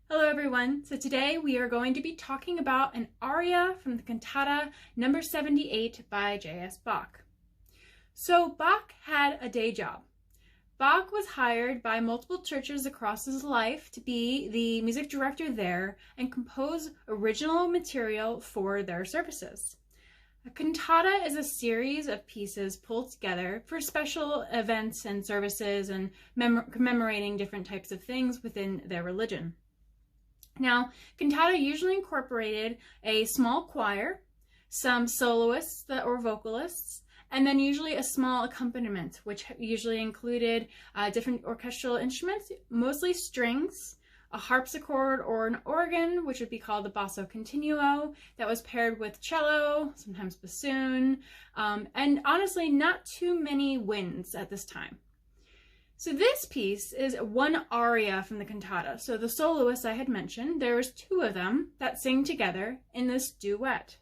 Hello everyone, so today we are going to be talking about an aria from the Cantata number 78 by J.S. Bach. So Bach had a day job. Bach was hired by multiple churches across his life to be the music director there and compose original material for their services. A cantata is a series of pieces pulled together for special events and services and commemorating different types of things within their religion. Now, cantata usually incorporated a small choir, some soloists or vocalists, and then usually a small accompaniment, which usually included different orchestral instruments, mostly strings, a harpsichord or an organ, which would be called the basso continuo, that was paired with cello, sometimes bassoon, and honestly, not too many winds at this time. So this piece is one aria from the cantata. So the soloists I had mentioned, there's two of them that sing together in this duet.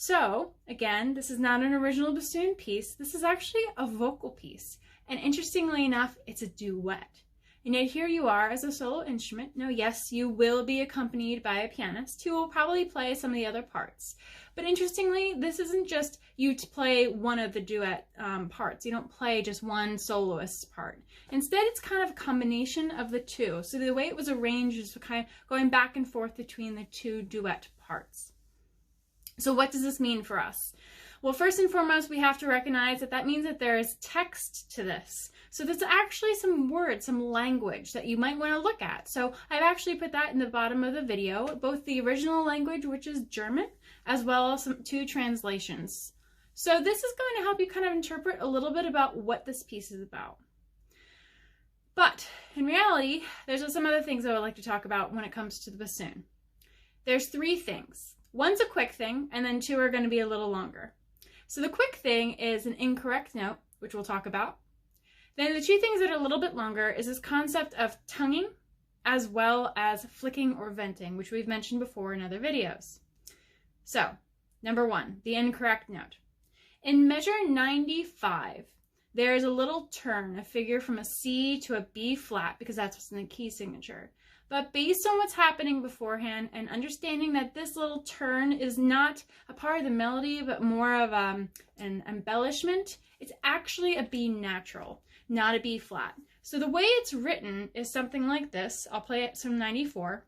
So again, this is not an original bassoon piece. This is actually a vocal piece. And interestingly enough, it's a duet. And yet here you are as a solo instrument. Now, yes, you will be accompanied by a pianist who will probably play some of the other parts. But interestingly, this isn't just you to play one of the duet parts. You don't play just one soloist's part. Instead, it's kind of a combination of the two. So the way it was arranged is kind of going back and forth between the two duet parts. So what does this mean for us? Well, first and foremost, we have to recognize that means that there is text to this. So there's actually some words, some language that you might want to look at. So I've actually put that in the bottom of the video, both the original language, which is German, as well as two translations. So this is going to help you kind of interpret a little bit about what this piece is about. But in reality, there's some other things I would like to talk about when it comes to the bassoon. There's three things. One's a quick thing, and then two are going to be a little longer. So the quick thing is an incorrect note, which we'll talk about. Then the two things that are a little bit longer is this concept of tonguing, as well as flicking or venting, which we've mentioned before in other videos. So, number one, the incorrect note. In measure 95, there is a little turn, a figure from a C to a B flat, because that's what's in the key signature. But based on what's happening beforehand and understanding that this little turn is not a part of the melody, but more of an embellishment, it's actually a B natural, not a B flat. So the way it's written is something like this. I'll play it from 94.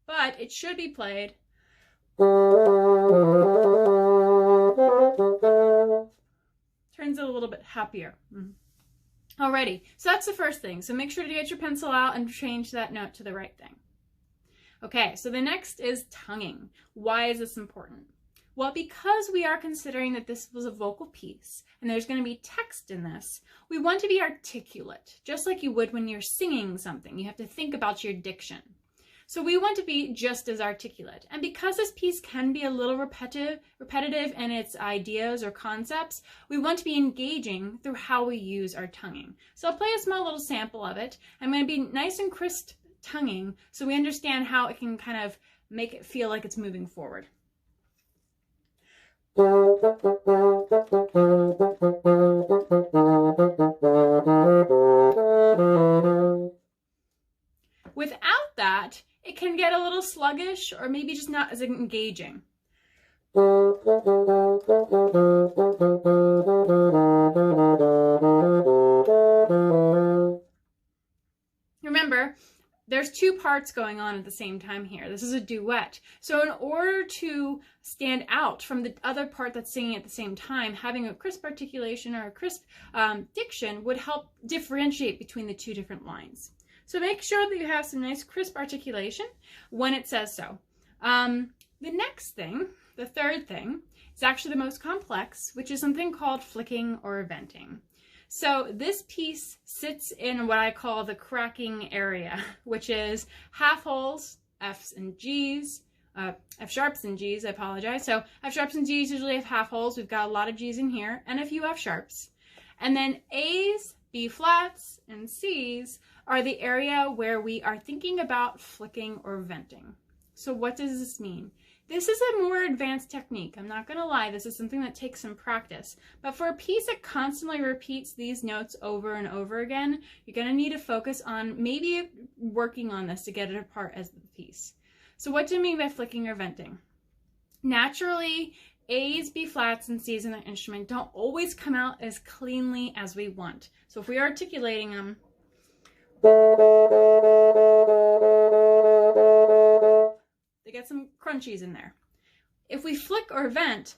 But it should be played. Turns it a little bit happier. Alrighty, so that's the first thing. So make sure to get your pencil out and change that note to the right thing. Okay, so the next is tonguing. Why is this important? Well, because we are considering that this was a vocal piece and there's going to be text in this, we want to be articulate, just like you would when you're singing something. You have to think about your diction. So we want to be just as articulate. And because this piece can be a little repetitive in its ideas or concepts, we want to be engaging through how we use our tonguing. So I'll play a small little sample of it. I'm going to be nice and crisp tonguing so we understand how it can kind of make it feel like it's moving forward. Without that, it can get a little sluggish or maybe just not as engaging. Remember, there's two parts going on at the same time here. This is a duet. So in order to stand out from the other part that's singing at the same time, having a crisp articulation or a crisp diction would help differentiate between the two different lines. So make sure that you have some nice crisp articulation when it says so. The next thing, the third thing, is actually the most complex, which is something called flicking or venting. So this piece sits in what I call the cracking area, which is half holes, F's and G's, F sharps and G's, I apologize. So F sharps and G's usually have half holes. We've got a lot of G's in here and a few F sharps. And then A's, B flats, and C's are the area where we are thinking about flicking or venting. So what does this mean? This is a more advanced technique. I'm not going to lie, this is something that takes some practice. But for a piece that constantly repeats these notes over and over again, you're going to need to focus on maybe working on this to get it apart as the piece. So what do I mean by flicking or venting? Naturally, A's, B flats, and C's in the instrument don't always come out as cleanly as we want. So if we are articulating them, they get some crunchies in there. If we flick or vent,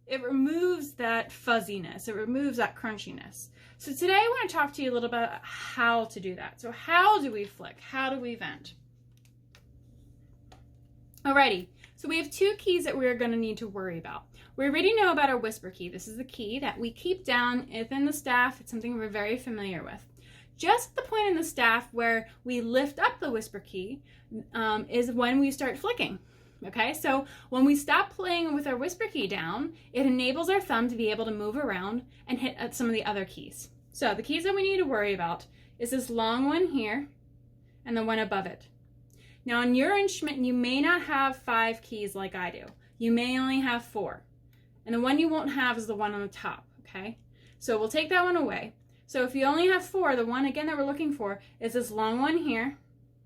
it removes that fuzziness, it removes that crunchiness. So today I want to talk to you a little bit about how to do that. So how do we flick? How do we vent? Alrighty, so we have two keys that we're going to need to worry about. We already know about our whisper key. This is the key that we keep down within the staff. It's something we're very familiar with. Just at the point in the staff where we lift up the whisper key is when we start flicking. Okay, so when we stop playing with our whisper key down, it enables our thumb to be able to move around and hit some of the other keys. So the keys that we need to worry about is this long one here and the one above it. Now on your instrument, you may not have 5 keys like I do. You may only have 4. And the one you won't have is the one on the top, okay? So we'll take that one away. So if you only have 4, the one again that we're looking for is this long one here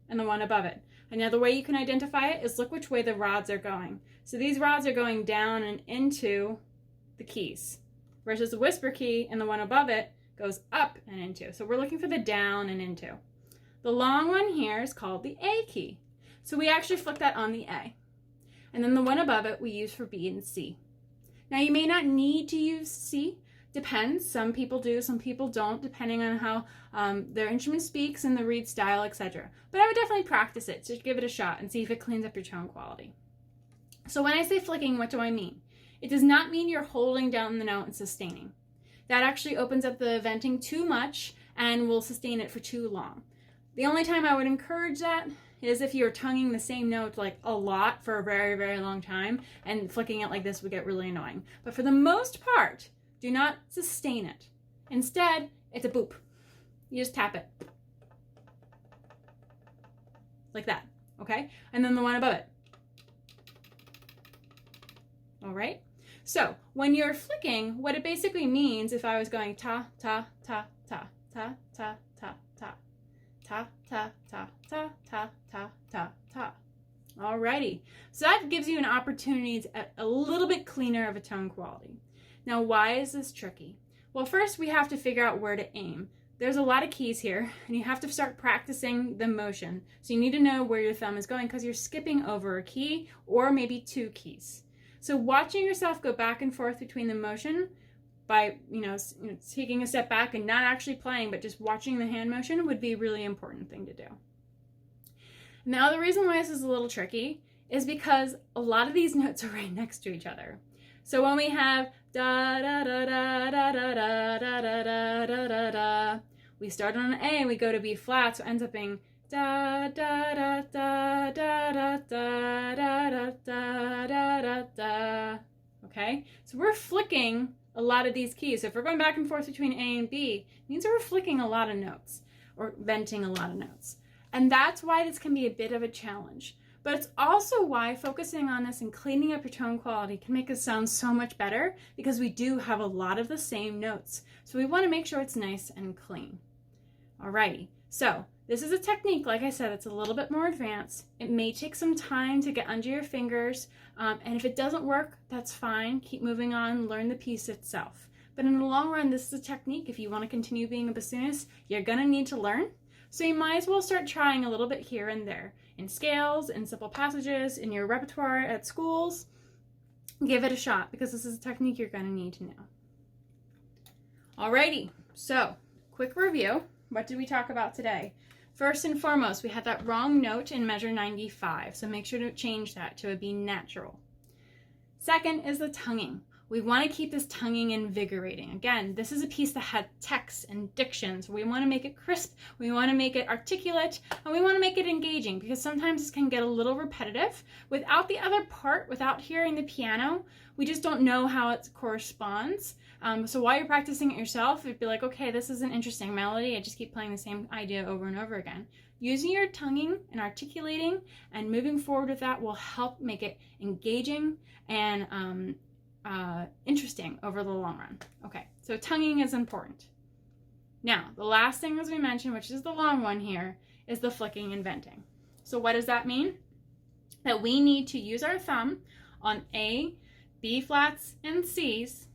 and the one above it. Another way you can identify it is look which way the rods are going. So these rods are going down and into the keys, versus the whisper key and the one above it goes up and into. So we're looking for the down and into. The long one here is called the A key. So we actually flick that on the A. And then the one above it we use for B and C. Now you may not need to use C. Depends. Some people do, some people don't, depending on how their instrument speaks and the reed style, etc. But I would definitely practice it, so give it a shot and see if it cleans up your tone quality. So when I say flicking, what do I mean? It does not mean you're holding down the note and sustaining. That actually opens up the venting too much and will sustain it for too long. The only time I would encourage that is if you're tonguing the same note like a lot for a very, very long time, and flicking it like this would get really annoying. But for the most part, do not sustain it. Instead, it's a boop. You just tap it. Like that, okay? And then the one above it. All right? So when you're flicking, what it basically means, if I was going ta, ta, ta, ta, ta, ta, ta, ta, ta, ta, ta, ta, ta, ta, ta, ta. Alrighty. So that gives you an opportunity to get a little bit cleaner of a tone quality. Now, why is this tricky? Well, first we have to figure out where to aim. There's a lot of keys here, and you have to start practicing the motion. So you need to know where your thumb is going because you're skipping over a key or maybe 2 keys. So watching yourself go back and forth between the motion by, taking a step back and not actually playing, but just watching the hand motion would be a really important thing to do. Now, the reason why this is a little tricky is because a lot of these notes are right next to each other. So when we have da da da da da da da da da da da da, we start on an A and we go to B flat, so it ends up being da da da da da da da da da da da da. Okay, so we're flicking a lot of these keys. So if we're going back and forth between A and B, it means we're flicking a lot of notes or venting a lot of notes. And that's why this can be a bit of a challenge. But it's also why focusing on this and cleaning up your tone quality can make us sound so much better, because we do have a lot of the same notes. So we want to make sure it's nice and clean. Alrighty, so this is a technique, like I said, it's a little bit more advanced. It may take some time to get under your fingers, and if it doesn't work, that's fine. Keep moving on, learn the piece itself. But in the long run, this is a technique. If you want to continue being a bassoonist, you're going to need to learn. So you might as well start trying a little bit here and there, in scales, in simple passages, in your repertoire at schools. Give it a shot, because this is a technique you're going to need to know. Alrighty, so quick review. What did we talk about today? First and foremost, we had that wrong note in measure 95, so make sure to change that to a B natural. Second is the tonguing. We want to keep this tonguing invigorating. Again, this is a piece that had text and diction, so we want to make it crisp, we want to make it articulate, and we want to make it engaging, because sometimes this can get a little repetitive. Without the other part, without hearing the piano, we just don't know how it corresponds. So while you're practicing it yourself, it'd be like, okay, this is an interesting melody. I just keep playing the same idea over and over again. Using your tonguing and articulating and moving forward with that will help make it engaging and interesting over the long run. Okay, so tonguing is important. Now, the last thing, as we mentioned, which is the long one here, is the flicking and venting. So what does that mean? That we need to use our thumb on A, B flats, and C's,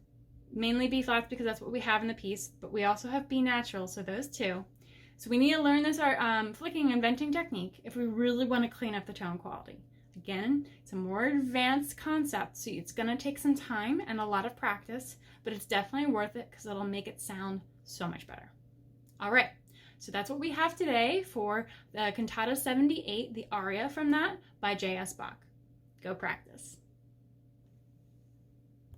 mainly B flats because that's what we have in the piece, but we also have B natural, so those two. So we need to learn this flicking and venting technique if we really want to clean up the tone quality. Again, it's a more advanced concept, so it's going to take some time and a lot of practice, but it's definitely worth it because it'll make it sound so much better. All right, so that's what we have today for the Cantata 78, the Aria from that by J.S. Bach. Go practice.